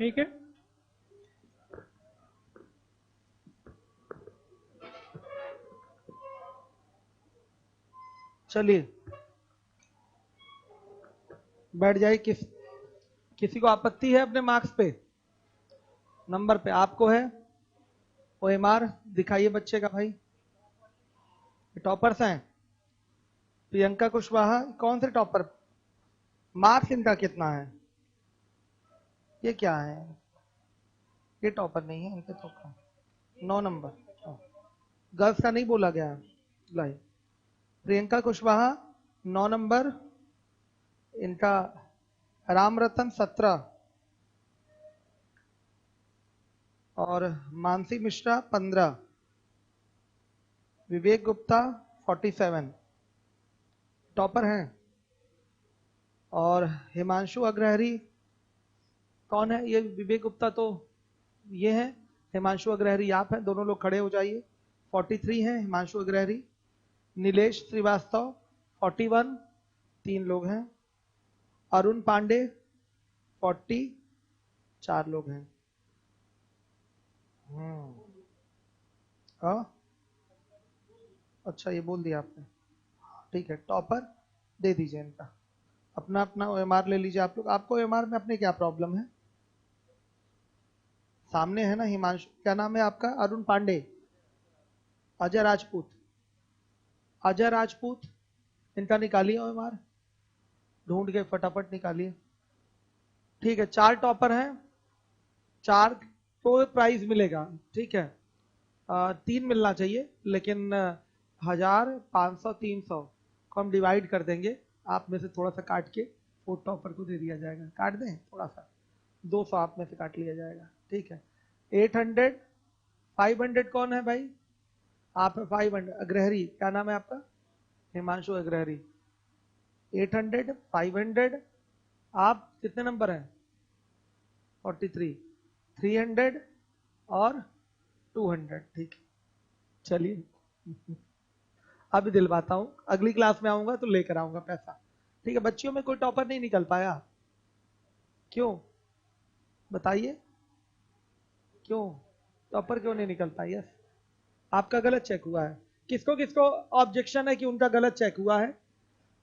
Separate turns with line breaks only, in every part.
ठीक है, चलिए बैठ जाइए। किसी को आपत्ति है अपने मार्क्स पे, नंबर पे? आपको है ओएमआर? दिखाइए बच्चे का भाई। टॉपर्स हैं प्रियंका कुशवाहा, कौन से टॉपर? मार्क्स इनका कितना है? ये क्या है? ये टॉपर नहीं है इनके तो। 9 नंबर। गर्ल्स का नहीं बोला गया है। लाई प्रियंका कुशवाहा 9 नंबर, इनका राम रतन 17 और मानसी मिश्रा 15, विवेक गुप्ता 47 टॉपर हैं। और हिमांशु अग्रहरी कौन है? ये विवेक गुप्ता तो ये है, हिमांशु अग्रहरी आप हैं, दोनों लोग खड़े हो जाइए। 43 हैं हिमांशु अग्रहरी। नीलेश श्रीवास्तव 41, 3 लोग हैं। अरुण पांडे 40, 4 लोग हैं। अच्छा ये बोल दिया आपने, ठीक है। टॉपर दे दीजिए इनका, अपना अपना ओएमआर ले लीजिए आप लोग। आपको ओएमआर में अपने क्या प्रॉब्लम है? सामने है ना हिमांशु, क्या नाम है आपका? अरुण पांडे, अजय राजपूत, अजय राजपूत, इनका निकालिए ओएमआर, ढूंढ के फटाफट निकालिए। ठीक है, 4 टॉपर हैं, 4 को प्राइज मिलेगा, ठीक है। 3 मिलना चाहिए, लेकिन 1000, 500, 300 को हम डिवाइड कर देंगे। आप में से थोड़ा सा काट के 4 टॉपर को दे दिया जाएगा। काट दें थोड़ा सा, 200 आप में से काट लिया जाएगा, ठीक है। 800, 500 कौन है भाई? आप है 500। अग्रहरी, क्या नाम है आपका? हिमांशु अग्रहरी। 800, 500, आप कितने नंबर हैं? 43, 300 और 200, ठीक है। चलिए अभी दिलवाता हूं, अगली क्लास में आऊंगा तो लेकर आऊंगा पैसा, ठीक है। बच्चियों में कोई टॉपर नहीं निकल पाया, क्यों बताइए? क्यों टॉपर क्यों नहीं निकल पाई? यस, आपका गलत चेक हुआ है। किसको किसको ऑब्जेक्शन है कि उनका गलत चेक हुआ है?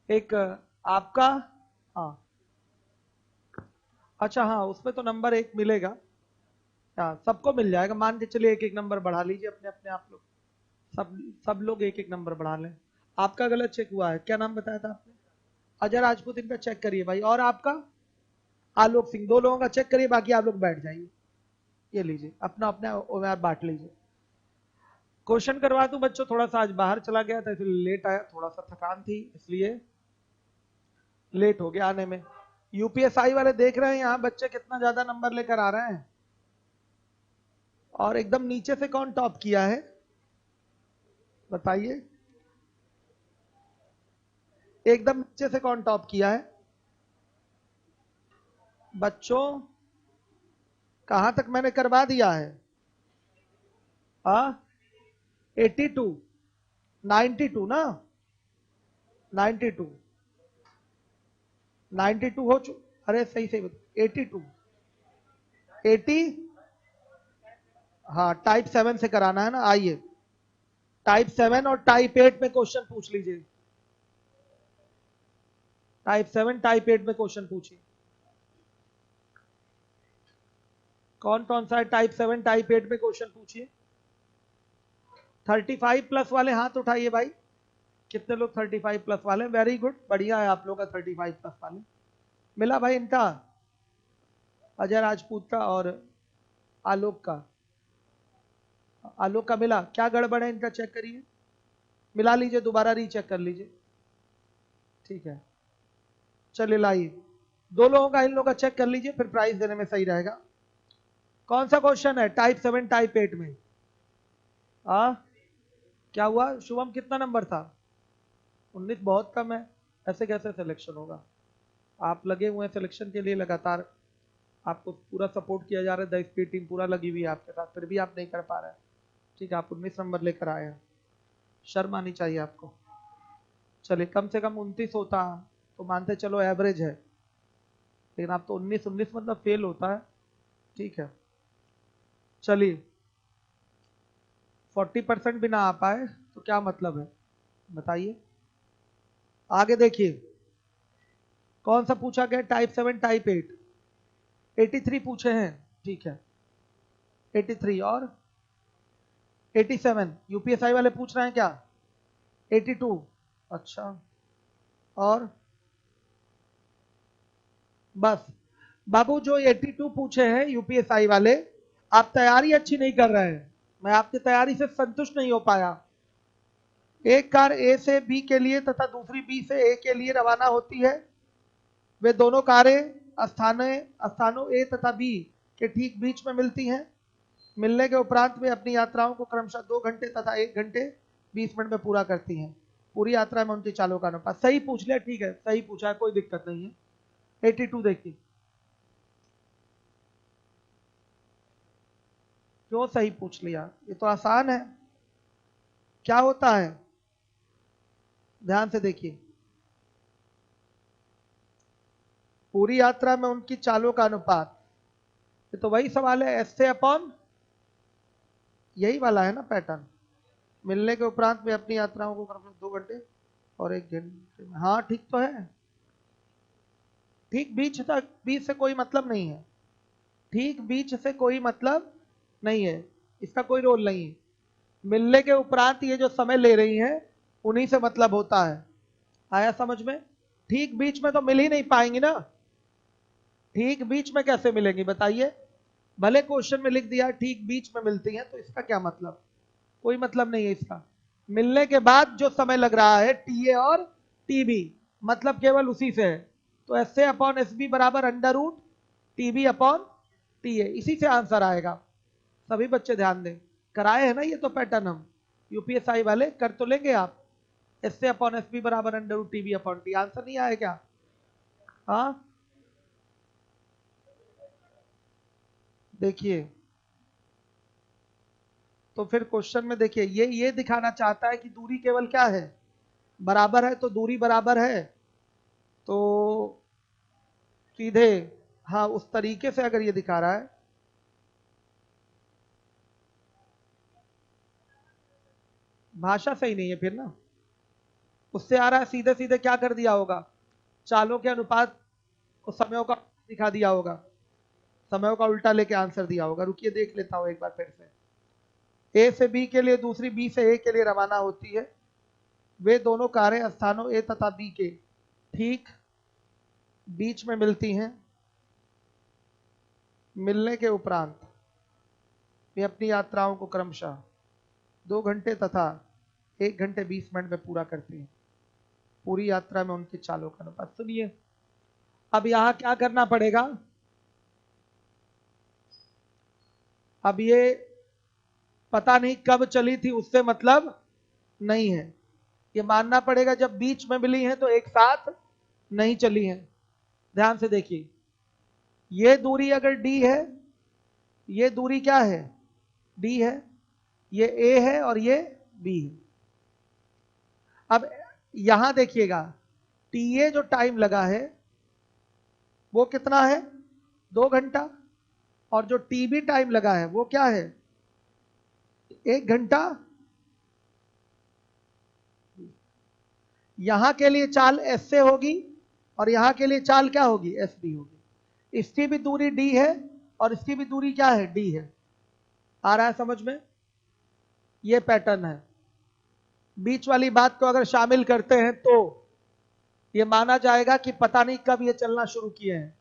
एक आपका, हाँ अच्छा, हाँ उसमें तो नंबर 1 मिलेगा। हाँ सबको मिल जाएगा, मान के चलिए 1-1 नंबर बढ़ा लीजिए अपने अपने आप लोग, सब लोग 1-1 नंबर बढ़ा लें। आपका गलत चेक हुआ है, क्या नाम बताया था आपने? अजय राजपूत, इनका चेक करिए भाई। और आपका आलोक सिंह, 2 लोगों का चेक करिए, बाकी आप लोग बैठ जाइए। ये लीजिए अपना अपना बांट लीजिए। क्वेश्चन करवा दूं बच्चों, थोड़ा सा आज बाहर चला गया था इसलिए लेट आया, थोड़ा सा थकान थी इसलिए लेट हो गया आने में। यूपीएसआई वाले देख रहे हैं यहाँ बच्चे कितना ज्यादा नंबर लेकर आ रहे हैं। और एकदम नीचे से कौन टॉप किया है बताइए? एकदम नीचे से कौन टॉप किया है बच्चों? कहां तक मैंने करवा दिया है? 82, 92 ना, 92, 92 हो चुका। अरे सही सही 82, 80। हाँ टाइप 7 से कराना है ना, आइए टाइप 7 और टाइप 8 में क्वेश्चन पूछ लीजिए। टाइप 7 टाइप 8 में क्वेश्चन पूछिए। कौन कौन सा है टाइप 7 टाइप 8 में क्वेश्चन पूछिए। 35 प्लस वाले हाथ उठाइए भाई। कितने लोग 35 प्लस वाले? वेरी गुड, बढ़िया है आप लोग का 35 प्लस वाले। मिला भाई इनका, अजय राजपूत का और आलोक का। आलोक का मिला, क्या गड़बड़ है इनका चेक करिए, मिला लीजिए, दोबारा रीचेक कर लीजिए, ठीक है। चलिए लाइए, 2 लोगों का इन लोगों का चेक कर लीजिए, फिर प्राइस देने में सही रहेगा। कौन सा क्वेश्चन है टाइप 7 टाइप 8 में? क्या हुआ शुभम, कितना नंबर था? 19 बहुत कम है, ऐसे कैसे सिलेक्शन होगा? आप लगे हुए हैं सिलेक्शन के लिए लगातार, आपको पूरा सपोर्ट किया जा रहा है, 10 की टीम पूरा लगी हुई है आपके साथ, फिर भी आप नहीं कर पा रहे हैं, ठीक है। आप 19 नंबर लेकर आए हैं, शर्म आनी चाहिए आपको। चलिए कम से कम 29 होता तो मानते चलो एवरेज है, लेकिन आप तो 19 19 मतलब फेल होता है, ठीक है, चलिए 40% भी ना आ पाए तो क्या मतलब है बताइए। आगे देखिए कौन सा पूछा गया, टाइप 7 टाइप 8, 83 पूछे हैं, ठीक है 83 और 87 यूपीएसआई वाले पूछ रहे हैं क्या, 82, अच्छा और बस। बाबू जो 82 पूछे हैं यूपीएसआई वाले, आप तैयारी अच्छी नहीं कर रहे हैं, मैं आपकी तैयारी से संतुष्ट नहीं हो पाया। एक कार ए से बी के लिए तथा दूसरी बी से ए के लिए रवाना होती है। वे दोनों कारें स्थानों ए तथा बी के ठीक बीच में मिलती हैं। मिलने के उपरांत वे अपनी यात्राओं को क्रमशः 2 घंटे तथा 1 घंटे 20 मिनट में पूरा करती हैं। पूरी यात्रा में उनकी चालों का अनुपात, सही पूछ लिया, ठीक है सही पूछा है, कोई दिक्कत नहीं है। 82 देखिए क्यों सही पूछ लिया, ये तो आसान है। क्या होता है ध्यान से देखिए, पूरी यात्रा में उनकी चालों का अनुपात, ये तो वही सवाल है, एस से अपॉन, यही वाला है ना पैटर्न। मिलने के उपरांत में अपनी यात्राओं को 2 घंटे और 1 घंटे, हाँ ठीक तो है, ठीक बीच तक, बीच से कोई मतलब नहीं है, ठीक बीच से कोई मतलब नहीं है, इसका कोई रोल नहीं है। मिलने के उपरांत ये जो समय ले रही हैं उन्हीं से मतलब होता है, आया समझ में। ठीक बीच में तो मिल ही नहीं पाएंगी ना, ठीक बीच में कैसे मिलेंगी बताइए। भले क्वेश्चन में लिख दिया ठीक बीच में मिलती हैं, तो इसका क्या मतलब, कोई मतलब नहीं है इसका। मिलने के बाद जो समय लग रहा है टी ए और टी बी, मतलब केवल उसी से है, तो S A upon S B बराबर under root T B upon T A, इसी से आंसर आएगा। सभी बच्चे ध्यान दें, कराए हैं ना ये तो पैटर्न हम, यूपीएसआई वाले कर तो लेंगे आप। S A upon S B बराबर under root T B upon T, answer नहीं आया क्या, हाँ देखिए। तो फिर क्वेश्चन में देखिए ये दिखाना चाहता है कि दूरी केवल क्या है, बराबर है, तो दूरी बराबर है तो सीधे, हाँ उस तरीके से अगर ये दिखा रहा है, भाषा सही नहीं है फिर ना, उससे आ रहा है सीधे सीधे क्या कर दिया होगा, चालों के अनुपात को समयों का दिखा दिया होगा, समयों का उल्टा लेके आंसर दिया होगा। रुकिए देख लेता हूं एक बार फिर से। ए से बी के लिए दूसरी बी से ए के लिए रवाना होती है। वे दोनों कारें स्थानों ए तथा बी के ठीक बीच में मिलती हैं। मिलने के उपरांत वे अपनी यात्राओं को क्रमशः 2 घंटे तथा 1 घंटे 20 मिनट में पूरा करती हैं। पूरी यात्रा में उनकी चालों का अनुपात, सुनिए अब यहां क्या करना पड़ेगा, अब ये पता नहीं कब चली थी उससे मतलब नहीं है, ये मानना पड़ेगा जब बीच में मिली हैं तो एक साथ नहीं चली हैं। ध्यान से देखिए, ये दूरी अगर डी है, ये दूरी क्या है, डी है, ये ए है और ये बी है। अब यहां देखिएगा टी ए जो टाइम लगा है वो कितना है, 2 घंटा, और जो टी बी टाइम लगा है वो क्या है, 1 घंटा। यहां के लिए चाल एस से होगी और यहां के लिए चाल क्या होगी, एस बी होगी। इसकी भी दूरी डी है और इसकी भी दूरी क्या है, डी है। आ रहा है समझ में, ये पैटर्न है। बीच वाली बात को अगर शामिल करते हैं तो ये माना जाएगा कि पता नहीं कब ये चलना शुरू किए हैं।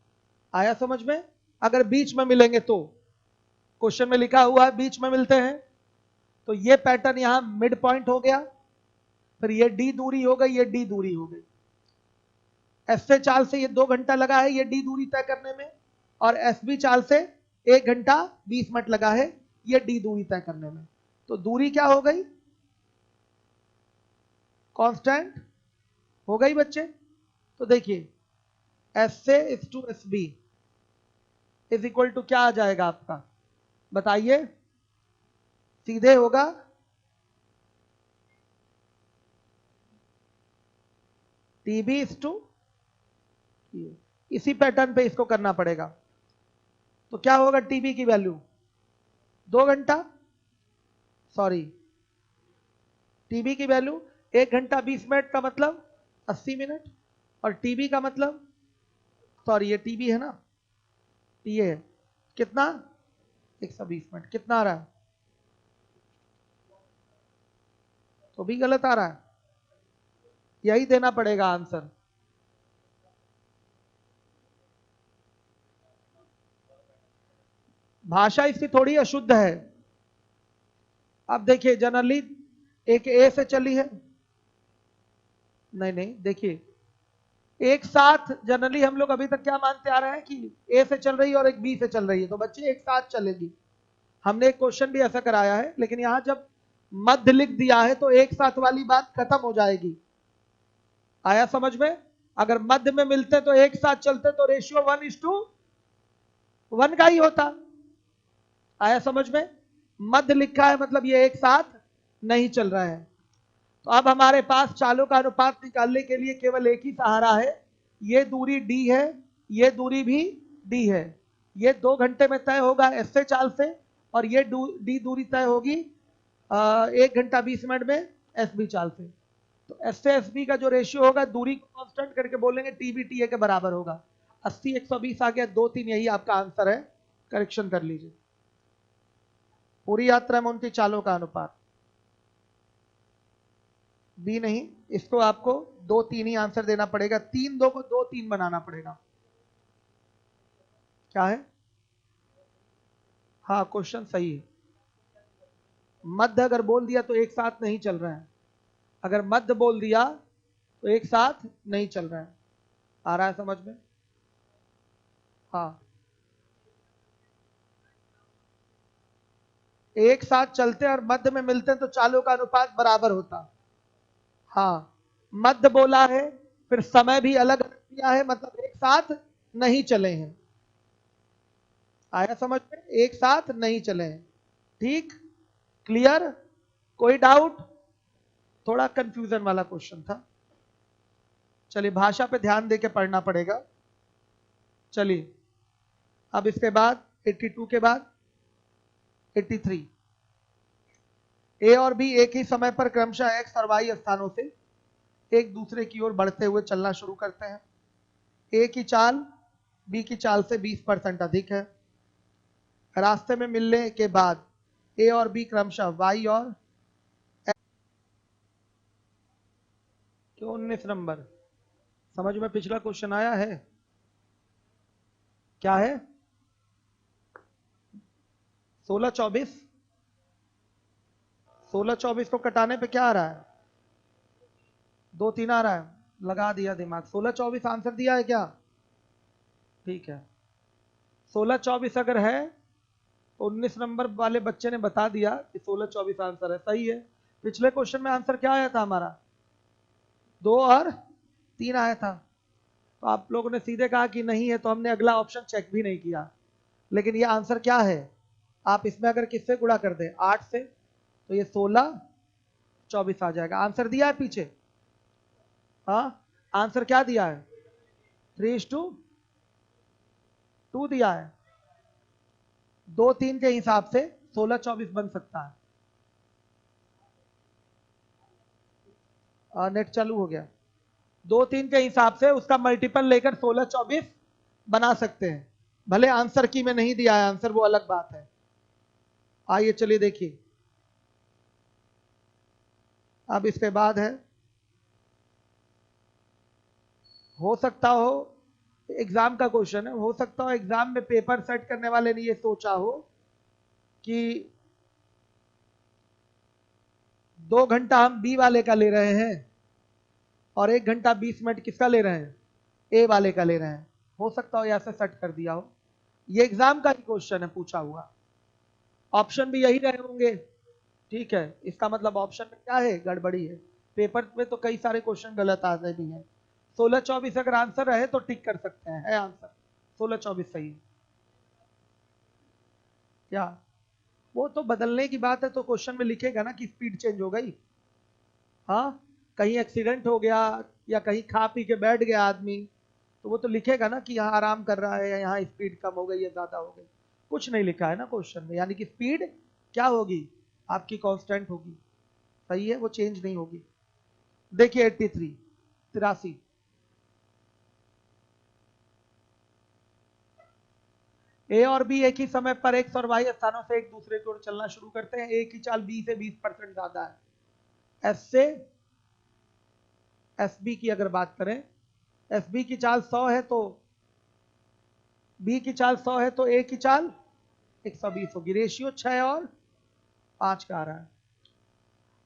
आया समझ में, अगर बीच में मिलेंगे तो, क्वेश्चन में लिखा हुआ है बीच में मिलते हैं, तो ये पैटर्न यहां मिड पॉइंट हो गया, फिर ये डी दूरी हो गई, ये डी दूरी हो गई। एस से चाल से ये 2 घंटा लगा है ये डी दूरी तय करने में, और एस बी चाल से 1 घंटा 20 मिनट लगा है ये डी दूरी तय करने में। तो दूरी क्या हो गई, कांस्टेंट हो गई बच्चे। तो देखिए एस से इस to S B is equal to क्या आ जाएगा आपका, बताइए, सीधे होगा टी बी इज टू, इसी पैटर्न पे इसको करना पड़ेगा। तो क्या होगा टीबी की वैल्यू? 2 घंटा, सॉरी, टीबी की वैल्यू 1 घंटा 20 मिनट का मतलब 80 मिनट, और टीबी का मतलब, सॉरी ये टीबी है ना, ये है कितना, 120 मिनट। कितना आ रहा है? तो भी गलत आ रहा है, यही देना पड़ेगा आंसर। भाषा इसकी थोड़ी अशुद्ध है। अब देखिए जनरली एक ए से चली है, नहीं नहीं, देखिए एक साथ जनरली हम लोग अभी तक क्या मानते आ रहे हैं कि ए से चल रही है और एक बी से चल रही है, तो बच्चे एक साथ चलेगी। हमने एक क्वेश्चन भी ऐसा कराया है, लेकिन यहां जब मध्य लिख दिया है तो एक साथ वाली बात खत्म हो जाएगी। आया समझ में? अगर मध्य में मिलते तो एक साथ चलते तो रेशियो 1:1 का ही होता। आया समझ में? मध्य लिखा है मतलब ये एक साथ नहीं चल रहा है। तो अब हमारे पास चालों का अनुपात निकालने के लिए केवल एक ही सहारा है, ये दूरी डी है, ये दूरी भी डी है। ये 2 घंटे में तय होगा एस से चाल से, और ये डी दूरी तय होगी 1 घंटा 20 मिनट में एस बी चाल से। तो एस से एस बी का जो रेशियो होगा, दूरी को कांस्टेंट करके बोलेंगे टी बी टी ए के बराबर होगा। 80 120 आ गया, 2 3, यही आपका आंसर है। करेक्शन कर लीजिए। पूरी यात्रा में उनकी चालों का अनुपात बी नहीं, इसको आपको 2 3 ही आंसर देना पड़ेगा। 3 2 को 2 3 बनाना पड़ेगा। क्या है? हाँ क्वेश्चन सही है। मध्य अगर बोल दिया तो एक साथ नहीं चल रहा है, अगर मध्य बोल दिया तो एक साथ नहीं चल रहा है। आ रहा है समझ में? हाँ, एक साथ चलते और मध्य में मिलते तो चालों का अनुपात बराबर होता। हाँ, मध्य बोला है, फिर समय भी अलग दिया है, मतलब एक साथ नहीं चले हैं। आया समझ में? एक साथ नहीं चले हैं। ठीक, क्लियर? कोई डाउट? थोड़ा कंफ्यूजन वाला क्वेश्चन था। चलिए भाषा पे ध्यान देके पढ़ना पड़ेगा। चलिए अब इसके बाद 82 के बाद 83। ए और बी एक ही समय पर क्रमशः एक्स और वाई स्थानों से एक दूसरे की ओर बढ़ते हुए चलना शुरू करते हैं। ए की चाल बी की चाल से 20% अधिक है। रास्ते में मिलने के बाद ए और बी क्रमशः वाई और क्यों 19 नंबर? समझ में पिछला क्वेश्चन आया है? क्या है? 16 24 को कटाने पे क्या आ रहा है? 2 3 आ रहा है, लगा दिया दिमाग। 16 24 आंसर दिया है क्या? ठीक है, 16 24 अगर है तो 19 नंबर वाले बच्चे ने बता दिया कि 16 24 आंसर है। सही है। पिछले क्वेश्चन में आंसर क्या आया था हमारा? 2 और 3 आया था। तो आप लोगों ने सीधे कहा कि नहीं है, तो हमने अगला ऑप्शन चेक भी नहीं किया। लेकिन ये आंसर क्या है? आप इसमें अगर किससे गुणा कर दें, 8 से, तो ये 16 24 आ जाएगा। आंसर दिया है पीछे? हाँ, आंसर क्या दिया है? 3:2 दिया है। 2 3 के हिसाब से 16 24 बन सकता है। नेट चालू हो गया। 2 3 के हिसाब से उसका मल्टीपल लेकर 16 24 बना सकते हैं। भले आंसर की में नहीं दिया है आंसर, वो अलग बात है। आइए चलिए देखिए, अब इसके बाद है, हो सकता हो एग्जाम का क्वेश्चन है, हो सकता हो एग्जाम में पेपर सेट करने वाले ने ये सोचा हो कि 2 घंटा हम बी वाले का ले रहे हैं और 1 घंटा 20 मिनट किसका ले रहे हैं? ए वाले का ले रहे हैं। हो सकता हो ऐसे सेट कर दिया हो। ये एग्जाम का ही क्वेश्चन है पूछा हुआ, ऑप्शन भी यही रहे होंगे। ठीक है, इसका मतलब ऑप्शन में क्या है? गड़बड़ी है। पेपर में तो कई सारे क्वेश्चन गलत आते भी हैं। 16 24 अगर आंसर रहे तो टिक कर सकते हैं, है आंसर 16 24 सही। क्या वो तो बदलने की बात है, तो क्वेश्चन में लिखेगा ना कि स्पीड चेंज हो गई। हाँ, कहीं एक्सीडेंट हो गया या कहीं खा पी के बैठ गया आदमी, तो वो तो लिखेगा ना कि यहाँ आराम कर रहा है या यहाँ स्पीड कम हो गई या ज्यादा हो गई। कुछ नहीं लिखा है ना क्वेश्चन में, यानी कि स्पीड क्या होगी, आपकी कांस्टेंट होगी। सही है, वो चेंज नहीं होगी। देखिए 83, 83। ए और बी एक ही समय पर एक्स और वाई स्थानों से एक दूसरे की ओर चलना शुरू करते हैं। ए की चाल बी से 20% ज्यादा है। एस से एस बी की अगर बात करें, एस बी की चाल 100 है तो बी की चाल 100 है तो ए की चाल 120 होगी। रेशियो 6 और 5 का आ रहा है।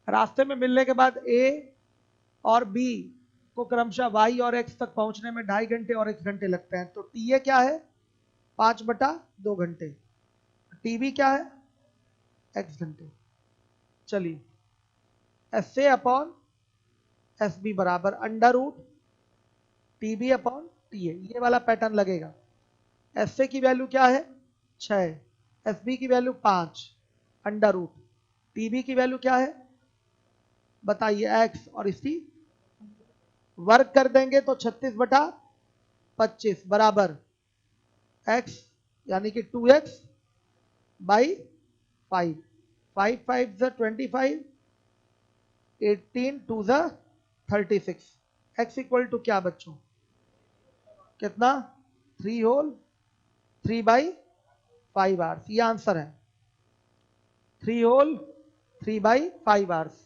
रास्ते में मिलने के बाद ए और बी को क्रमशः वाई और एक्स तक पहुंचने में 2.5 घंटे और 1 घंटे लगते हैं। तो टी ए क्या है, 5/2 घंटे। टी बी क्या है, एक्स घंटे। चलिए, S A upon S B बराबर under root T B upon T A, ये वाला पैटर्न लगेगा। एस ए की वैल्यू क्या है 6, एस बी की value 5, under root T B की वैल्यू क्या है बताइए, एक्स, और इसकी वर्क कर देंगे तो 36/25 बराबर एक्स, यानी कि 2x by 5, 5 5 25, 18 2 36। x equal to क्या बच्चों, कितना 3 होल 3/5 आवर्स, ये आंसर है। 3 होल 3/5 आवर्स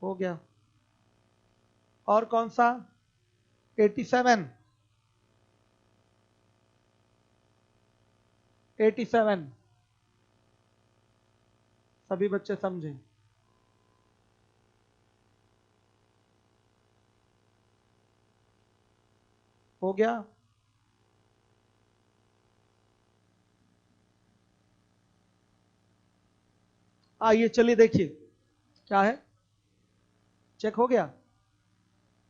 हो गया। और कौन सा, 87, 87 सभी बच्चे समझें। हो गया। आइए चलिए देखिए क्या है, चेक हो गया,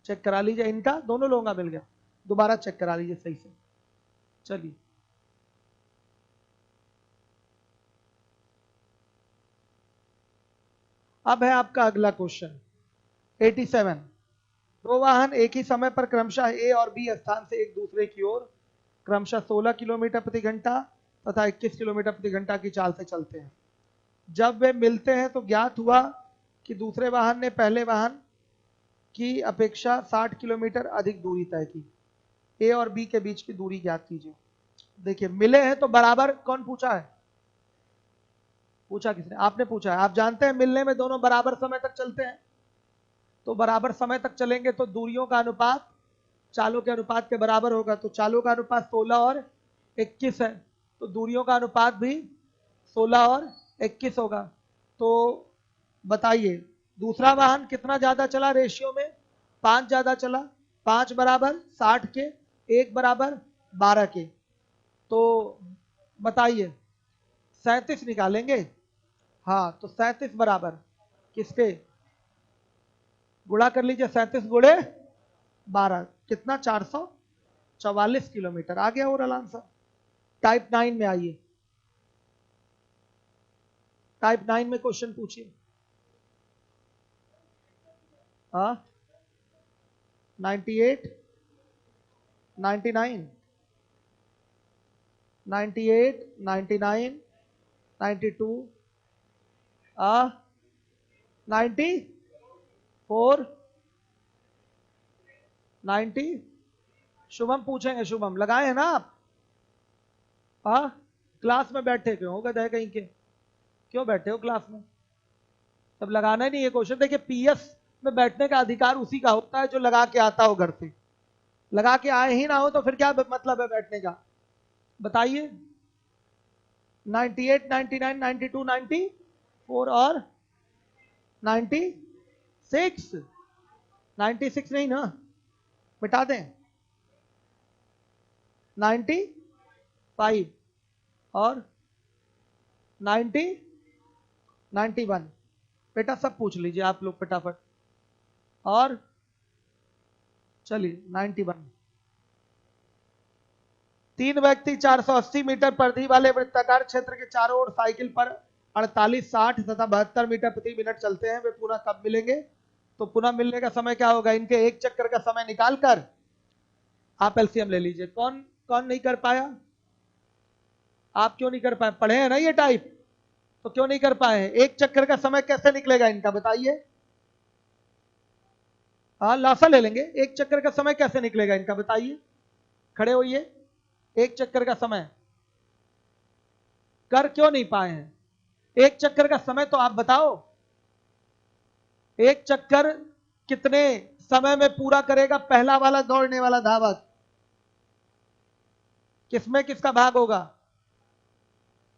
चेक करा लीजिए, इनका दोनों लोगों का मिल गया, दोबारा चेक करा लीजिए सही से। चलिए अब है आपका अगला क्वेश्चन 87। दो वाहन एक ही समय पर क्रमशः ए और बी स्थान से एक दूसरे की ओर क्रमशः 16 किलोमीटर प्रति घंटा तथा 21 किलोमीटर प्रति घंटा की चाल से चलते हैं। जब वे मिलते हैं तो ज्ञात हुआ कि दूसरे वाहन ने पहले वाहन की अपेक्षा 60 किलोमीटर अधिक दूरी तय की। ए और बी के बीच की दूरी ज्ञात कीजिए। देखिए मिले हैं तो बराबर, कौन पूछा है, पूछा किसने, आपने पूछा है। आप जानते हैं मिलने में दोनों बराबर समय तक चलते हैं, तो बराबर समय तक चलेंगे तो दूरियों का अनुपात चालों के अनुपात के बराबर होगा। तो चालों का अनुपात 16 और 21 है, तो दूरियों का अनुपात भी 16 और 21 होगा। तो बताइए दूसरा वाहन कितना ज्यादा चला रेशियो में, 5 ज्यादा चला, 5 बराबर 60 के, 1 बराबर 12 के। तो बताइए 37 निकालेंगे। हाँ, तो 37 बराबर किसके, गुणा कर लीजिए, 37 गुणे 12 कितना, 444 किलोमीटर। आ गया ओवरऑल आंसर। टाइप 9 में आइए, टाइप 9 में क्वेश्चन पूछिए। हाँ 98, 99, 98, 99, 92, 94, 90। शुभम पूछेंगे, शुभम लगाए हैं ना आप, हाँ क्लास में बैठे क्यों हो गए कहीं के, क्यों बैठे हो क्लास में, तब लगाना ही नहीं है क्वेश्चन। देखिए पीएस में बैठने का अधिकार उसी का होता है जो लगा के आता हो घर से, लगा के आए ही ना हो तो फिर क्या मतलब है बैठने का, बताइए। 98, 99, 92, 94 और 96, 96 नहीं ना, मिटा दें, 95 और 90, 91। बेटा सब पूछ लीजिए आप लोग फटाफट। और चलिए 91। 3 व्यक्ति 480 मीटर परिधि वाले वृत्ताकार क्षेत्र के चारों ओर साइकिल पर 48, 60 तथा 72 मीटर प्रति मिनट चलते हैं। वे पुनः कब मिलेंगे, तो पुनः मिलने का समय क्या होगा, इनके एक चक्कर का समय निकालकर आप एलसीएम ले लीजिए। कौन कौन नहीं कर पाया, आप क्यों नहीं कर पाए? पढ़े हैं ना ये टाइप, तो क्यों नहीं कर पाए हैं? एक चक्कर का समय कैसे निकलेगा इनका बताइए? हाँ लासा ले लेंगे। एक चक्कर का समय कैसे निकलेगा इनका बताइए? खड़े होइए। एक चक्कर का समय कर क्यों नहीं पाए हैं? एक चक्कर का समय तो आप बताओ। एक चक्कर कितने समय में पूरा करेगा पहला वाला दौड़ने वाला धावक? किसमें किसका भाग होगा?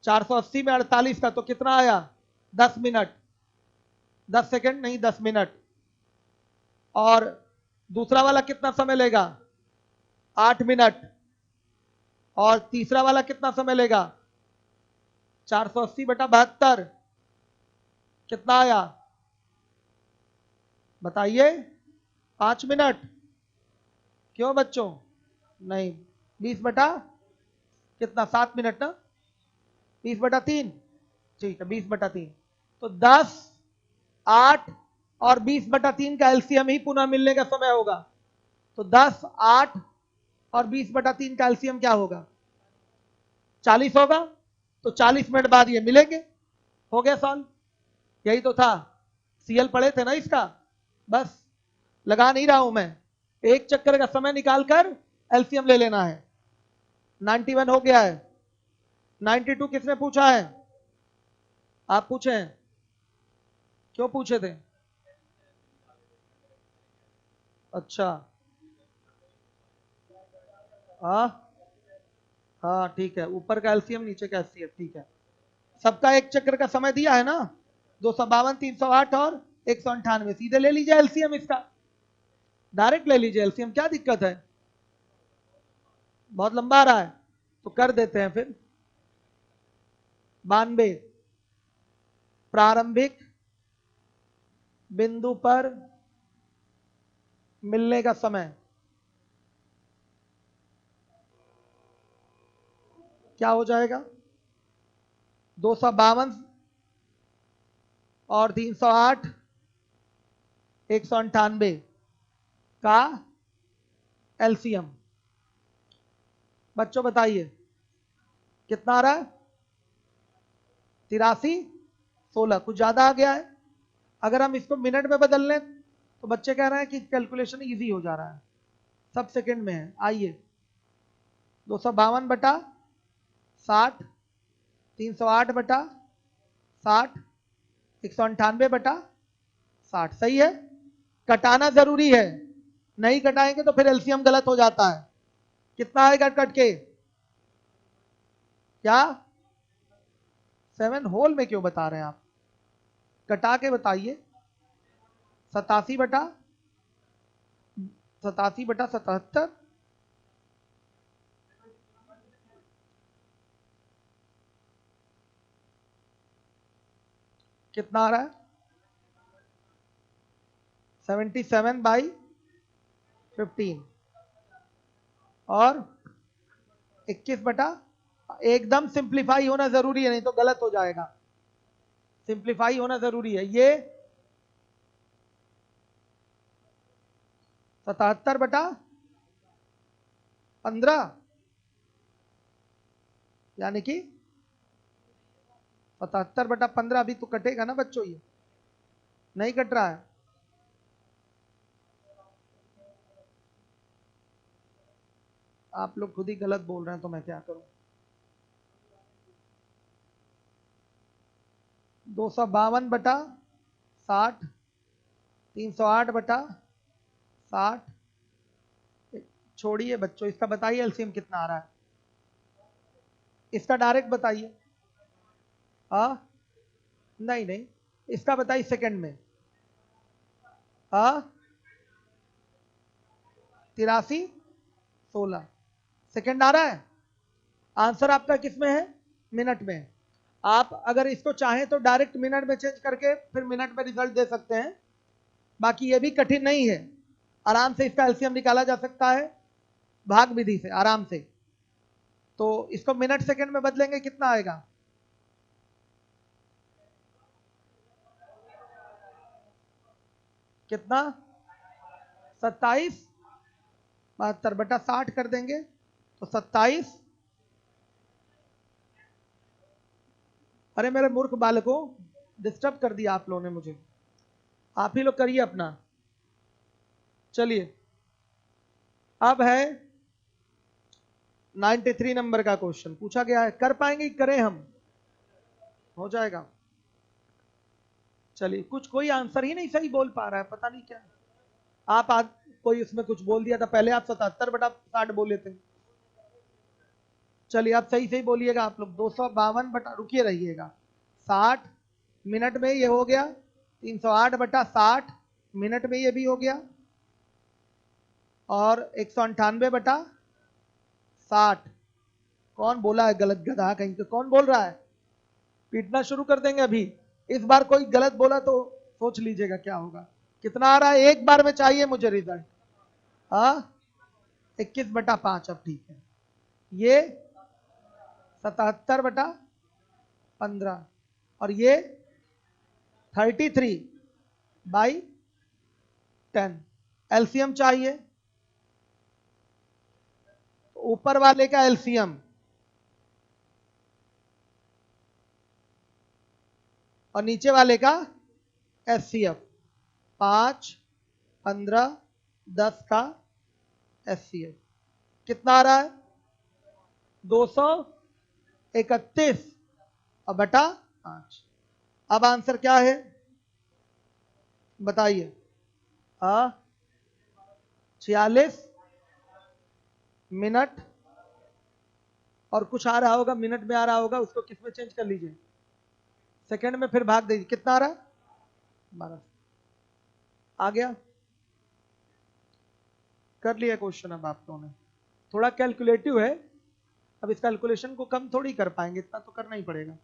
480 में 48 का तो कितना आया? 10 मिनट। 10 सेकंड नहीं, 10 मिनट। और दूसरा वाला कितना समय लेगा? 8 मिनट। और तीसरा वाला कितना समय लेगा? 480 बटा 72 कितना आया बताइए? 5 मिनट। क्यों बच्चों? नहीं, 20 बटा कितना? 7 मिनट ना? 20 बटा 3, ठीक है 20 बटा 3। तो 10, 8 और 20 बटा 3 का एलसीएम ही पुनः मिलने का समय होगा। तो 10, 8 और 20 बटा 3 का एलसीएम क्या होगा? 40 होगा। तो 40 मिनट बाद ये मिलेंगे। हो गया सॉल्व। यही तो था। सीएल पढ़े थे ना इसका? बस लगा नहीं रहा हूं मैं। एक चक्कर का समय निकालकर एलसीएम ले लेना है। 91 हो गया है। 92 किसने पूछा है? आप पूछे हैं? क्यों पूछे थे? अच्छा। हाँ हाँ ठीक है, ऊपर का एलसीएम नीचे का एचसीएफ, ठीक है। सबका एक चक्कर का समय दिया है ना? 252, 308 और 198। सीधे ले लीजिए एलसीएम इसका, डायरेक्ट ले लीजिए एलसीएम, क्या दिक्कत है? बहुत लंबा आ रहा है तो कर देते हैं फिर। 92 प्रारंभिक बिंदु पर मिलने का समय क्या हो जाएगा? 252 और 308, 198 का एलसीएम। बच्चों बताइए कितना आ रहा है? 83, 16, कुछ ज्यादा आ गया है। अगर हम इसको मिनट में बदल लें तो बच्चे कह रहे हैं कि कैलकुलेशन इजी हो जा रहा है, सब सेकंड में है। आइए 252 बटा 60, 308 बटा 60, 198 बटा 60, सही है। कटाना जरूरी है, नहीं कटाएंगे तो फिर एलसीएम गलत हो जाता है। कितना आएगा कट के? क्या 7 होल में क्यों बता रहे हैं आप? कटा के बताइए। 87 बटा 77। कितना आ रहा है? 77/15 और 21 बटा, एकदम सिंप्लीफाई होना जरूरी है नहीं तो गलत हो जाएगा। सिंप्लीफाई होना जरूरी है। ये 77/15 यानी कि 77/15 अभी तो कटेगा ना बच्चों? ये नहीं कट रहा है। आप लोग खुद ही गलत बोल रहे हैं तो मैं क्या करूं? 252/60, 308/60। छोड़िए बच्चों, इसका बताइए एलसीएम कितना आ रहा है? इसका डायरेक्ट बताइए। हाँ नहीं नहीं, इसका बताइए सेकंड में। हाँ 83, 16 सेकंड आ रहा है। आंसर आपका किस में है? मिनट में। आप अगर इसको चाहें तो डायरेक्ट मिनट में चेंज करके फिर मिनट में रिजल्ट दे सकते हैं। बाकी ये भी कठिन नहीं है, आराम से इसका एलसीएम निकाला जा सकता है भाग विधि से आराम से। तो इसको मिनट सेकंड में बदलेंगे कितना आएगा? कितना? 27/72 कर देंगे तो 27 अरे मेरे मूर्ख बालकों, डिस्टर्ब कर दिया आप लोगों ने मुझे। आप ही लोग करिए अपना। चलिए, अब है 93 नंबर का क्वेश्चन पूछा गया है। कर पाएंगे कि करें हम? हो जाएगा। चलिए, कुछ कोई आंसर ही नहीं सही बोल पा रहा है, पता नहीं क्या। आप आज कोई उसमें कुछ बोल दिया था, पहले आप 77/60 बोले थे। चलिए, आप सही सही बोलिएगा आप लोग। 252 रुकिए रहिएगा, 60 मिनट में ये हो गया। 308/60 मिनट में ये भी हो गया। और 198/60। कौन बोला है गलत? गधा कहीं का कौन बोल रहा है? पीटना शुरू कर देंगे अभी। इस बार कोई गलत बोला तो सोच लीजिएगा क्या होगा। कितना आ रहा है? एक बार में चाहिए मुझे रिजल्ट। हाँ, 21/5। अब ठीक है, ये 77/15 और ये 33/10। एलसीएम चाहिए, ऊपर वाले का एलसीएम और नीचे वाले का एचसीएफ। 5, 15, 10 का एचसीएफ कितना आ रहा है? 231/5। अब आंसर क्या है बताइए? 46 मिनट और कुछ आ रहा होगा, मिनट में आ रहा होगा, उसको किस में चेंज कर लीजिए, सेकंड में फिर भाग दीजिए। कितना आ रहा है? 12। आ गया? कर लिया क्वेश्चन अब आप लोगों ने। थोड़ा कैलकुलेटिव है, अब इस कैलकुलेशन को कम थोड़ी कर पाएंगे, इतना तो करना ही पड़ेगा।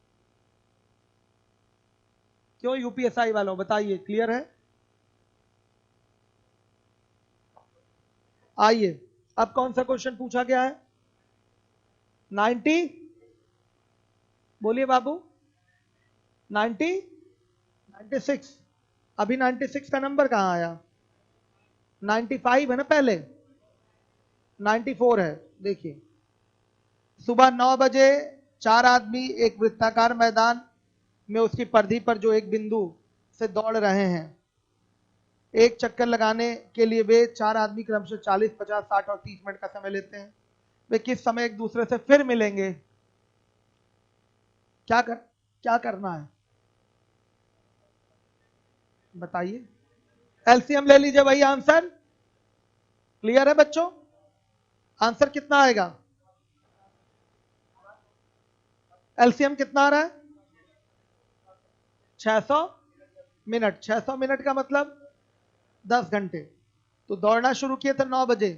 क्यों यूपीएसआई वालों बताइए, क्लियर है? आइए, अब कौन सा क्वेश्चन पूछा गया है? 90, बोलिए बाबू। 96। अभी 96 का नंबर कहां आया? 95 है ना पहले, 94 है। देखिए, सुबह 9 बजे 4 आदमी एक वृत्ताकार मैदान में उसकी परिधि पर जो एक बिंदु से दौड़ रहे हैं। एक चक्कर लगाने के लिए वे 4 आदमी क्रमशः 40, 50, 60 और 30 मिनट का समय लेते हैं। वे किस समय एक दूसरे से फिर मिलेंगे? क्या करना है बताइए? एलसीएम ले लीजिए, वही आंसर। क्लियर है बच्चों? आंसर कितना आएगा? एलसीएम कितना आ रहा है? 600 मिनट। 600 मिनट का मतलब 10 घंटे। तो दौड़ना शुरू किए थे 9 बजे,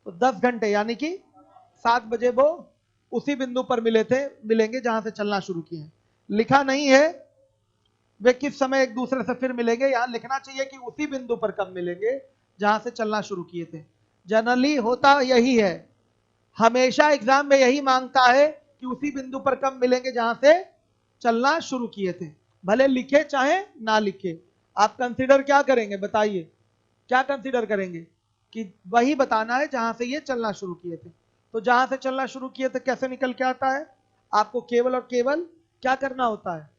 तो 10 घंटे यानी कि 7 बजे वो उसी बिंदु पर मिलेंगे जहां से चलना शुरू किए हैं। लिखा नहीं है वे किस समय एक दूसरे से फिर मिलेंगे, यहां लिखना चाहिए कि उसी बिंदु पर कब मिलेंगे जहां से चलना शुरू किए थे। जनरली होता यही है, हमेशा एग्जाम में यही मांगता है कि उसी बिंदु पर कब मिलेंगे जहां से चलना शुरू किए थे। भले लिखे चाहे ना लिखे, आप कंसीडर क्या करेंगे बताइए? क्या कंसीडर करेंगे? कि वही बताना है जहां से ये चलना शुरू किए थे। तो जहां से चलना शुरू किए थे कैसे निकल के आता है? आपको केवल और केवल क्या करना होता है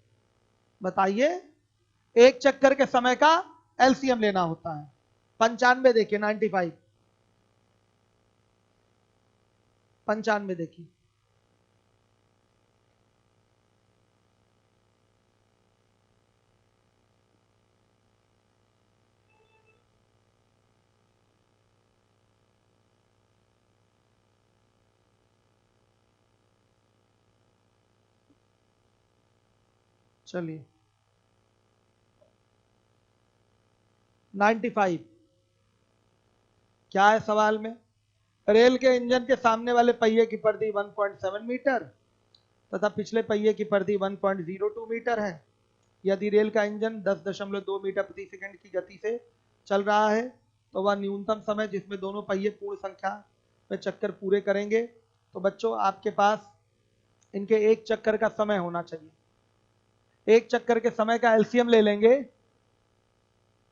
बताइए? एक चक्कर के समय का एलसीएम लेना होता है। 95 देखिए, 95, 95 देखिए। चलिए, 95 क्या है सवाल में? रेल के इंजन के सामने वाले पहिए की परिधि 1.7 मीटर तथा पिछले पहिए की परिधि 1.02 मीटर है। यदि रेल का इंजन 10.2 मीटर प्रति सेकंड की गति से चल रहा है तो वह न्यूनतम समय जिसमें दोनों पहिए पूर्ण संख्या में चक्कर पूरे करेंगे। तो बच्चों, आपके पास इनके एक चक्कर का समय होना चाहिए। एक चक्कर के समय का एलसीएम ले लेंगे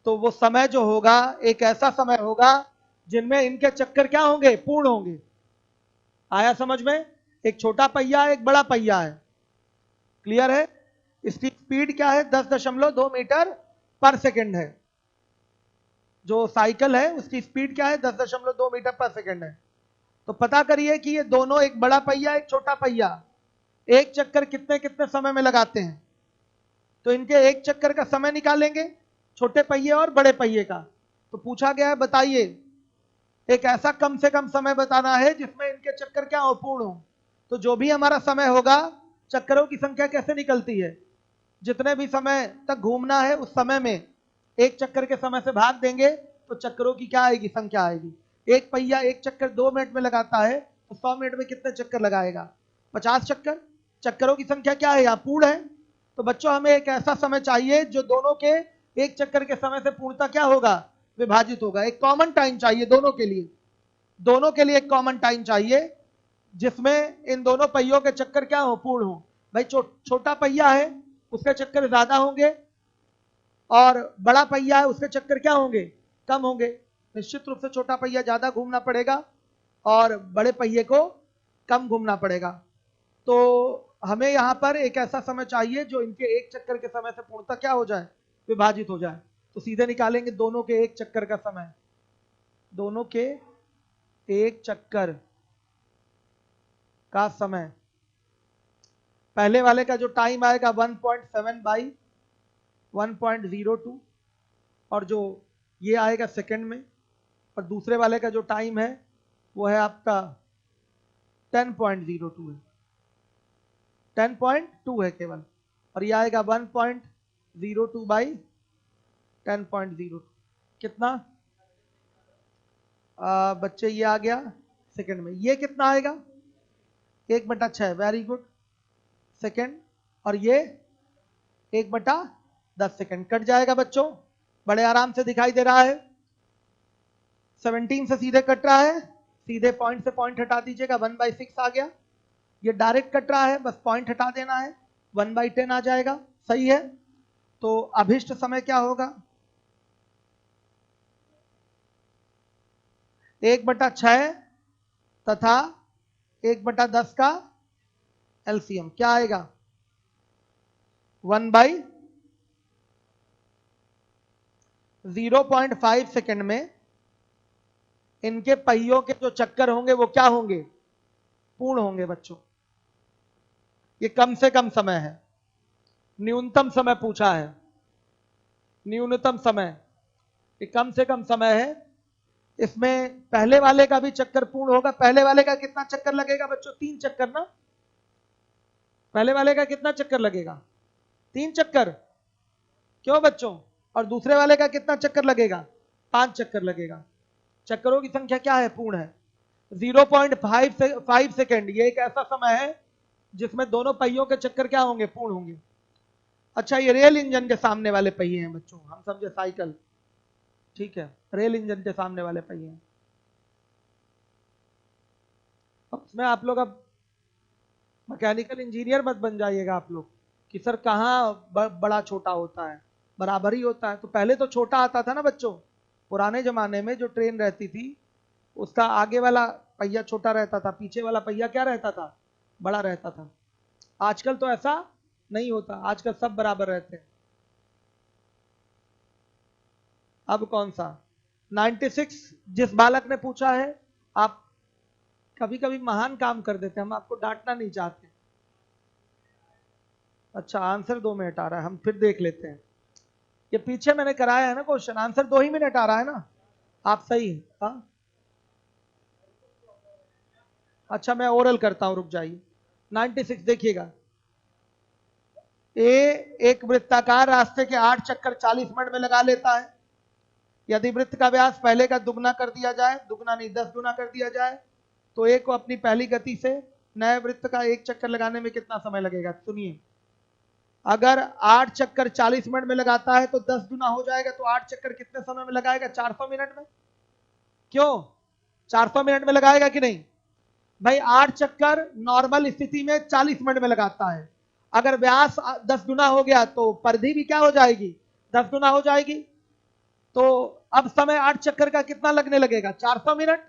तो वो समय जो होगा एक ऐसा समय होगा जिनमें इनके चक्कर क्या होंगे? पूर्ण होंगे। आया समझ में? एक छोटा पहिया है, एक बड़ा पहिया है। क्लियर है? इसकी स्पीड क्या है? 10.2 मीटर पर सेकेंड है। जो साइकिल है उसकी स्पीड क्या है? 10.2 मीटर पर सेकेंड है। तो पता करिए कि ये दोनों, एक बड़ा पहिया एक छोटा पहिया, एक चक्कर कितने कितने समय में लगाते हैं। तो इनके एक चक्कर का समय निकालेंगे, छोटे पहिए और बड़े पहिए का। तो पूछा गया है बताइए एक ऐसा कम से कम समय बताना है जिसमें इनके चक्कर क्या हो? पूर्ण हो। तो जो भी हमारा समय होगा, चक्करों की संख्या कैसे निकलती है? जितने भी समय तक घूमना है उस समय में एक चक्कर के समय से भाग देंगे तो चक्करों की क्या आएगी? संख्या आएगी। एक पहिया एक चक्कर 2 मिनट में लगाता है तो 100 मिनट में कितने चक्कर लगाएगा? 50 चक्कर। चक्करों की संख्या क्या है? यहाँ पूर्ण है। तो बच्चों हमें एक ऐसा समय चाहिए जो दोनों के एक चक्कर के समय से पूर्णता क्या होगा? विभाजित होगा। एक कॉमन टाइम चाहिए दोनों के लिए, दोनों के लिए एक कॉमन टाइम चाहिए जिसमें इन दोनों पहियों के चक्कर क्या हो? पूर्ण हो। भाई छोटा पहिया है उसके चक्कर ज्यादा होंगे और बड़ा पहिया है उसके चक्कर क्या होंगे? कम होंगे। निश्चित रूप से छोटा पहिया ज्यादा घूमना पड़ेगा और बड़े पहिए को कम घूमना पड़ेगा। तो हमें यहां पर एक ऐसा समय चाहिए जो इनके एक चक्कर के समय से पूर्णतः क्या हो जाए? विभाजित हो जाए। तो सीधे निकालेंगे दोनों के एक चक्कर का समय। दोनों के एक चक्कर का समय, पहले वाले का जो टाइम आएगा 1.7 बाई 1.02 और जो ये आएगा सेकंड में, और दूसरे वाले का जो टाइम है वो है आपका 10.02 है, 10.2 है केवल, और ये आएगा 1.02 बाई 10.02। कितना बच्चे? ये आ गया सेकंड में। ये कितना आएगा? 1/6। Very good. सेकंड। और ये 1/10 सेकंड। कट जाएगा बच्चों, बड़े आराम से दिखाई दे रहा है। 17 से सीधे कट रहा है, सीधे पॉइंट से पॉइंट हटा दीजिएगा, 1/6 आ गया। ये डायरेक्ट कट रहा है, बस पॉइंट हटा देना है, 1/10 आ जाएगा। सही है। तो अभिष्ट समय क्या होगा? 1/6 तथा 1/10 का एलसीएम क्या आएगा? 1/0.5 सेकंड में इनके पहियों के जो चक्कर होंगे वो क्या होंगे? पूर्ण होंगे बच्चों। ये कम से कम समय है, न्यूनतम समय पूछा है, न्यूनतम समय। ये कम से कम समय है। इसमें पहले वाले का भी चक्कर पूर्ण होगा। पहले वाले का कितना चक्कर लगेगा बच्चों? 3 चक्कर ना। पहले वाले का कितना चक्कर लगेगा? 3 चक्कर। क्यों बच्चों? और दूसरे वाले का कितना चक्कर लगेगा? 5 चक्कर लगेगा। चक्करों की संख्या क्या है? पूर्ण है। 0.5 सेकेंड ये एक ऐसा समय है जिसमें दोनों पहियों के चक्कर क्या होंगे? पूर्ण होंगे। अच्छा, ये रेल इंजन के सामने वाले पहिए हैं बच्चों, हम समझे साइकिल, ठीक है, रेल इंजन के सामने वाले पहिए हैं। उसमें आप लोग अब मैकेनिकल इंजीनियर मत बन जाइएगा आप लोग कि सर कहाँ बड़ा छोटा होता है, बराबर ही होता है। तो पहले तो छोटा आता था ना बच्चों, पुराने जमाने में जो ट्रेन रहती थी उसका आगे वाला पहिया छोटा रहता था, पीछे वाला पहिया क्या रहता था? बड़ा रहता था। आजकल तो ऐसा नहीं होता, आजकल सब बराबर रहते हैं। अब कौन सा? 96 जिस बालक ने पूछा है, आप कभी कभी महान काम कर देते हैं, हम आपको डांटना नहीं चाहते। अच्छा, आंसर 2 मिनट आ रहा है, हम फिर देख लेते हैं। ये पीछे मैंने कराया है ना क्वेश्चन, आंसर 2 ही मिनट आ रहा है ना। आप सही है। हाँ? अच्छा, मैं ओरल करता हूं, रुक जाइए। 96 देखिएगा। ए एक वृत्ताकार रास्ते के 8 चक्कर 40 मिनट में लगा लेता है। यदि वृत्त का व्यास पहले का दुगना कर दिया जाए, दुगना नहीं 10 गुना कर दिया जाए, तो ए को अपनी पहली गति से नए वृत्त का एक चक्कर लगाने में कितना समय लगेगा? सुनिए, अगर 8 चक्कर 40 मिनट में लगाता है तो 10 गुना हो जाएगा, तो 8 चक्कर कितने समय में लगाएगा? 400 मिनट में। क्यों? 400 मिनट में लगाएगा कि नहीं? भाई 8 चक्कर नॉर्मल स्थिति में 40 मिनट में लगाता है, अगर व्यास 10 गुना हो गया तो परिधि भी क्या हो जाएगी? 10 गुना हो जाएगी। तो अब समय 8 चक्कर का कितना लगने लगेगा? 400 मिनट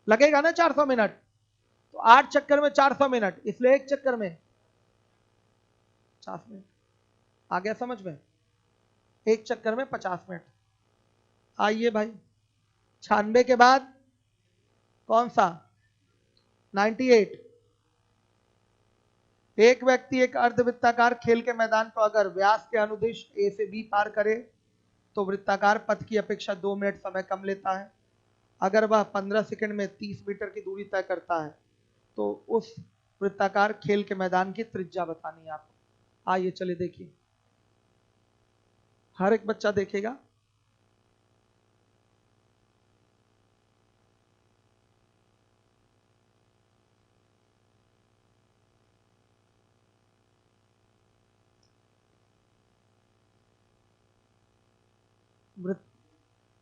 लगेगा ना, 400 मिनट। तो 8 चक्कर में 400 मिनट, इसलिए एक चक्कर में 50 मिनट आ गया समझ में, एक चक्कर में 50 मिनट। आइए भाई 96 के बाद कौन सा 98। एक व्यक्ति एक अर्धवृत्ताकार खेल के मैदान पर अगर व्यास के अनुदिश ए से बी पार करे तो वृत्ताकार पथ की अपेक्षा 2 मिनट समय कम लेता है। अगर वह 15 सेकंड में 30 मीटर की दूरी तय करता है तो उस वृत्ताकार खेल के मैदान की त्रिज्या बतानी है आपको। आइए चलिए देखिए, हर एक बच्चा देखेगा।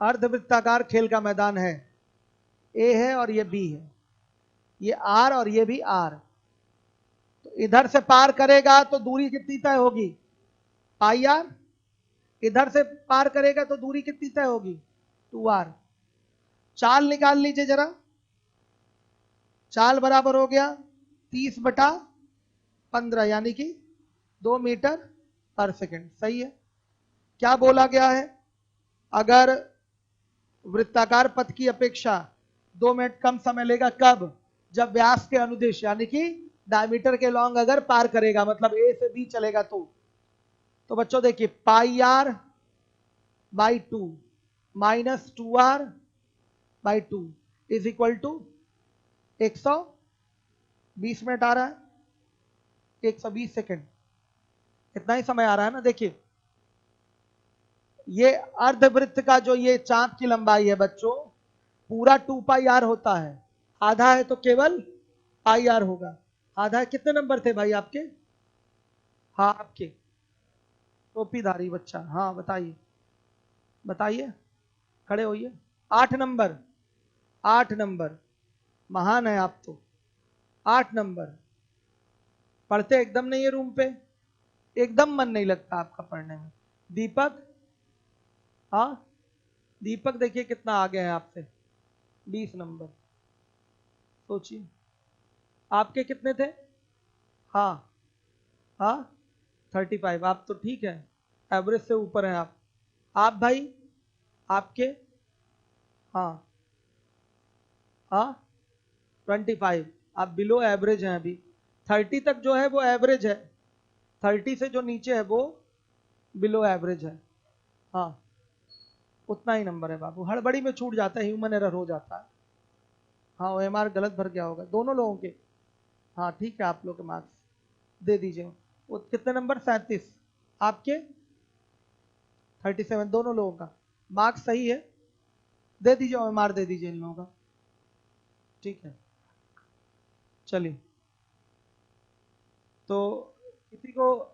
अर्धवृत्ताकार खेल का मैदान है, ए है और ये बी है, ये आर और ये भी आर। तो इधर से पार करेगा तो दूरी कितनी तय होगी, पाई आर। इधर से पार करेगा तो दूरी कितनी तय होगी, 2r। चाल निकाल लीजिए जरा, चाल बराबर हो गया 30/15 यानी कि 2 मीटर पर सेकंड। सही है। क्या बोला गया है, अगर वृत्ताकार पथ की अपेक्षा 2 मिनट कम समय लेगा, कब, जब व्यास के अनुदिश यानी कि डायमीटर के लॉन्ग अगर पार करेगा, मतलब ए से बी चलेगा तो बच्चों देखिए pi R by 2 minus 2r by 2 is equal to 120 minute आ रहा है, 120 सेकंड, इतना ही समय आ रहा है ना। देखिए ये अर्धवृत्त का जो ये चाप की लंबाई है बच्चों, पूरा 2πr होता है, आधा है तो केवल पाई आर होगा। आधा है, कितने नंबर थे भाई आपके, हाँ आपके टोपीधारी बच्चा, हाँ बताइए बताइए, खड़े होइए। 8 नंबर, 8 नंबर, महान है आप तो। 8 नंबर, पढ़ते एकदम नहीं है रूम पे, एकदम मन नहीं लगता आपका पढ़ने में। दीपक, हाँ दीपक देखिए कितना आगे है आपसे, 20 नंबर। सोचिए आपके कितने थे, हाँ हाँ 35, आप तो ठीक है, एवरेज से ऊपर हैं आप भाई आपके, हाँ हाँ 25, आप बिलो एवरेज हैं अभी। 30 तक जो है वो एवरेज है, 30 से जो नीचे है वो बिलो एवरेज है। हाँ उतना ही नंबर है बाबू, हड़बड़ी में छूट जाता है, ह्यूमन एरर हो जाता है। हाँ OMR गलत भर गया होगा दोनों लोगों के। हाँ ठीक है, आप लोग के मार्क्स दे दीजिए। वो कितने नंबर, 37, आपके 37, दोनों लोगों का मार्क्स सही है, दे दीजिए OMR दे दीजिए इन लोगों का, ठीक है। चलिए तो किसी को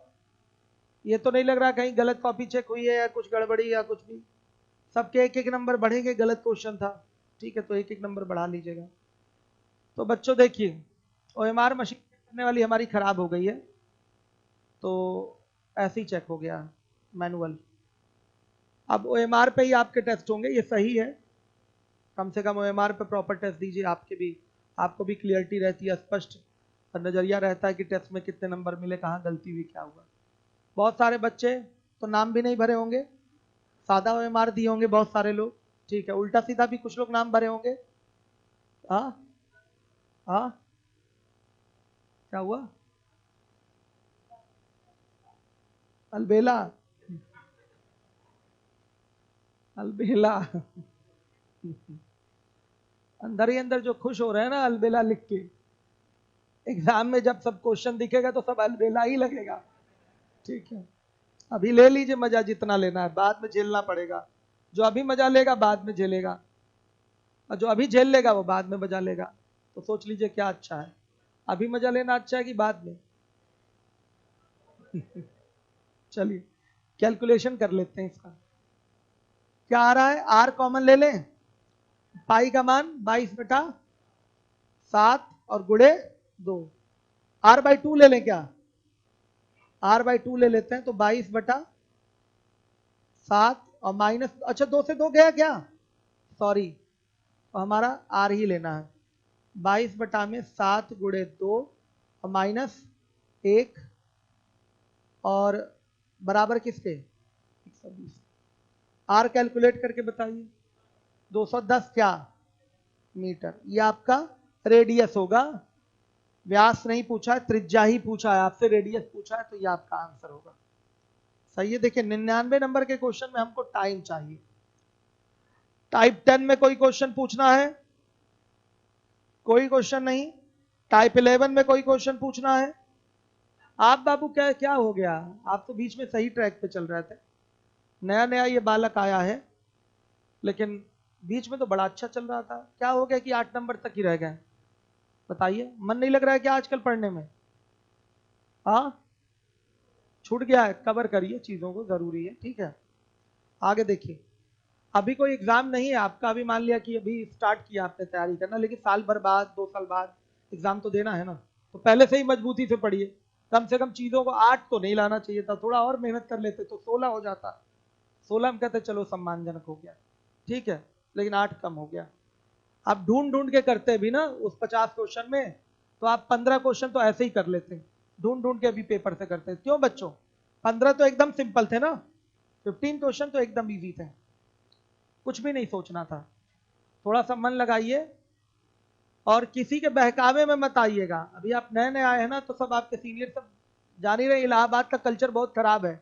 ये तो नहीं लग रहा कहीं गलत कॉपी चेक हुई है या कुछ गड़बड़ी या कुछ भी, सबके एक एक नंबर बढ़ेंगे, गलत क्वेश्चन था, ठीक है तो एक एक नंबर बढ़ा लीजिएगा। तो बच्चों देखिए OMR मशीन करने वाली हमारी खराब हो गई है, तो ऐसे ही चेक हो गया मैनुअल। अब OMR पे ही आपके टेस्ट होंगे, ये सही है, कम से कम OMR पे प्रॉपर टेस्ट दीजिए, आपके भी, आपको भी क्लियरिटी रहती है, स्पष्ट नजरिया रहता है कि टेस्ट में कितने नंबर मिले, कहाँ गलती हुई, क्या हुआ। बहुत सारे बच्चे तो नाम भी नहीं भरे होंगे, सादा OMR दिए होंगे बहुत सारे लोग, ठीक है, उल्टा सीधा भी कुछ लोग नाम भरे होंगे। हाँ हाँ क्या हुआ, अलबेला, अलबेला अंदर ही अंदर जो खुश हो रहे हैं ना अलबेला लिख के, एग्जाम में जब सब क्वेश्चन दिखेगा तो सब अलबेला ही लगेगा, ठीक है। अभी ले लीजिए मजा जितना लेना है, बाद में झेलना पड़ेगा, जो अभी मजा लेगा बाद में झेलेगा, और जो अभी झेल लेगा वो बाद में मजा लेगा। तो सोच लीजिए क्या अच्छा है, अभी मजा लेना अच्छा है कि बाद में चलिए कैलकुलेशन कर लेते हैं इसका, क्या आ रहा है, आर कॉमन ले लें, पाई का मान 22/7 और गुड़े 2, r/2 ले लें क्या, r/2 ले लेते हैं, तो 22/7 और माइनस, अच्छा 2 से 2 गया क्या, सॉरी, तो हमारा r ही लेना है, 22/7 गुड़े 2 और माइनस 1 और बराबर किसके 120। आर कैलकुलेट करके बताइए। 210 क्या मीटर, ये आपका रेडियस होगा। व्यास नहीं पूछा है, त्रिज्या ही पूछा है आपसे, रेडियस पूछा है, तो ये आपका आंसर होगा। सही है। देखिए 99 नंबर के क्वेश्चन में हमको टाइम चाहिए। टाइप 10 में कोई क्वेश्चन पूछना है? कोई क्वेश्चन नहीं। टाइप 11 में कोई क्वेश्चन पूछना है? आप बाबू क्या क्या हो गया, आप तो बीच में सही ट्रैक पे चल रहे थे। नया नया ये बालक आया है, लेकिन बीच में तो बड़ा अच्छा चल रहा था। क्या हो गया कि 8 नंबर तक ही रह गए? बताइए, मन नहीं लग रहा है क्या आजकल पढ़ने में? हाँ, छूट गया है। कवर करिए चीजों को, जरूरी है। ठीक है, आगे देखिए। अभी कोई एग्जाम नहीं है आपका, अभी मान लिया कि अभी स्टार्ट किया आपने तैयारी करना, लेकिन साल भर बाद 2 साल बाद एग्जाम तो देना है ना, तो पहले से ही मजबूती से पढ़िए। कम से कम चीजों को 8 तो नहीं लाना चाहिए था, थोड़ा और मेहनत कर लेते तो 16 हो जाता। 16 में कहते चलो सम्मानजनक हो गया, ठीक है, लेकिन 8 कम हो गया। आप ढूंढ ढूंढ के करते भी ना उस 50 क्वेश्चन में, तो आप 15 क्वेश्चन तो ऐसे ही कर लेते, ढूंढ ढूंढ के अभी पेपर से करते। क्यों बच्चों? 15 तो एकदम सिंपल थे ना, 15 क्वेश्चन तो एकदम इजी थे, कुछ भी नहीं सोचना था। थोड़ा सा मन लगाइए और किसी के बहकावे में मत आइएगा। अभी आप नए नए आए हैं ना, तो सब आपके सीनियर सब जान ही रहे, इलाहाबाद का कल्चर बहुत खराब है,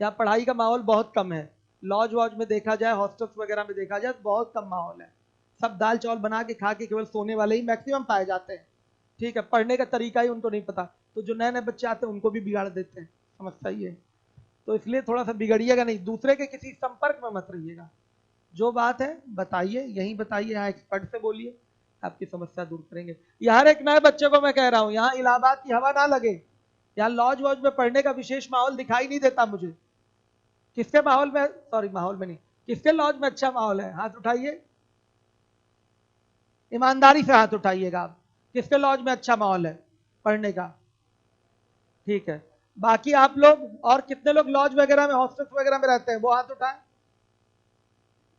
यहाँ पढ़ाई का माहौल बहुत कम है। लॉज वॉज में देखा जाए, हॉस्टल्स वगैरह में देखा जाए, तो बहुत कम माहौल है। सब दाल चावल बना के खा के केवल सोने वाले ही मैक्सिमम पाए जाते हैं। ठीक है, पढ़ने का तरीका ही उनको नहीं पता, तो जो नए नए बच्चे आते हैं उनको भी बिगाड़ देते हैं। समझता ही है। तो इसलिए थोड़ा सा बिगड़िएगा नहीं, दूसरे के किसी संपर्क में मत रहिएगा। जो बात है बताइए, यहीं बताइए, यहाँ एक्सपर्ट से बोलिए, आपकी समस्या दूर करेंगे। यहाँ एक नए बच्चे को मैं कह रहा हूँ, यहाँ इलाहाबाद की हवा ना लगे, यहाँ लॉज वॉज में पढ़ने का विशेष माहौल दिखाई नहीं देता मुझे। किसके माहौल में, सॉरी माहौल में नहीं, किसके लॉज में अच्छा माहौल है? हाथ उठाइए, ईमानदारी से हाथ उठाइएगा आप। किसके लॉज में अच्छा माहौल है पढ़ने का? ठीक है, बाकी आप लोग और कितने लोग लॉज वगैरह में, हॉस्टल्स वगैरह में रहते हैं, वो हाथ उठाएं।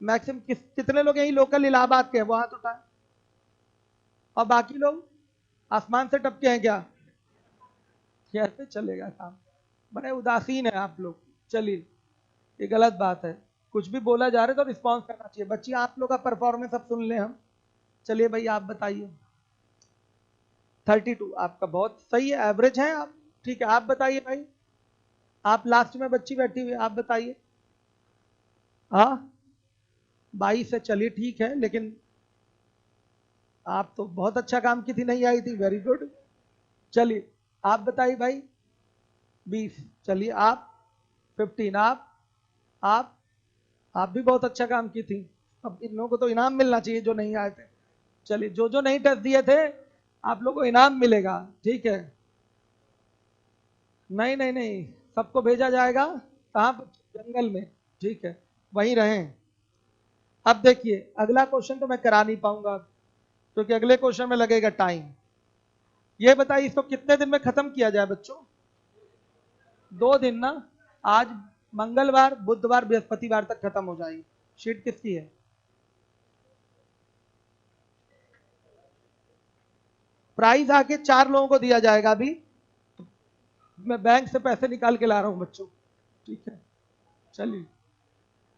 मैक्सिमम कितने लोग यही लोकल इलाहाबाद के हैं, वो हाथ उठाएं। और बाकी लोग आसमान से टपके हैं क्या? कैसे चलेगा काम, बड़े उदासीन है आप लोग। चलिए, ये गलत बात है, कुछ भी बोला जा रहा है तो रिस्पॉन्स करना चाहिए। बच्ची आप लोग का परफॉर्मेंस अब सुन ले हम। चलिए भाई आप बताइए। 32 आपका बहुत सही है, एवरेज है आप। ठीक है, आप बताइए भाई। आप लास्ट में बच्ची बैठी हुई, आप बताइए। हाँ 22 है, चलिए ठीक है, लेकिन आप तो बहुत अच्छा काम की थी, नहीं आई थी, वेरी गुड। चलिए आप बताइए भाई। 20, चलिए आप 15, आप आप भी बहुत अच्छा काम की थी। अब इन लोगों को तो इनाम मिलना चाहिए जो नहीं आए थे। चलिए, जो जो नहीं टेस्ट दिए थे आप लोगों को इनाम मिलेगा, ठीक है। नहीं नहीं नहीं, सबको भेजा जाएगा। कहाँ? जंगल में, ठीक है, वहीं रहें। अब देखिए अगला क्वेश्चन तो मैं करा नहीं पाऊंगा, क्योंकि अगले क्वेश्चन में लगेगा टाइम। ये बताइए इसको कितने दिन में खत्म किया जाए बच्चों? 2 दिन ना, आज मंगलवार, बुधवार, बृहस्पतिवार तक खत्म हो जाएगी। शीट किसकी है? प्राइज आके 4 लोगों को दिया जाएगा। अभी मैं बैंक से पैसे निकाल के ला रहा हूं बच्चों, ठीक है। चलिए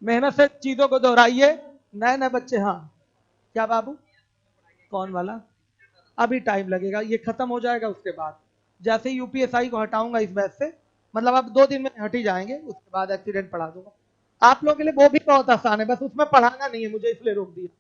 मेहनत से चीजों को दोहराइए। नए नए बच्चे, हाँ क्या बाबू? कौन वाला? अभी टाइम लगेगा, ये खत्म हो जाएगा उसके बाद। जैसे ही यूपीएसआई को हटाऊंगा इस बैच से, मतलब अब 2 दिन में हट ही जाएंगे, उसके बाद एक्सीडेंट पढ़ा दूंगा। आप लोगों के लिए वो भी बहुत आसान है, बस उसमें पढ़ाना नहीं है मुझे, इसलिए रोक दिया।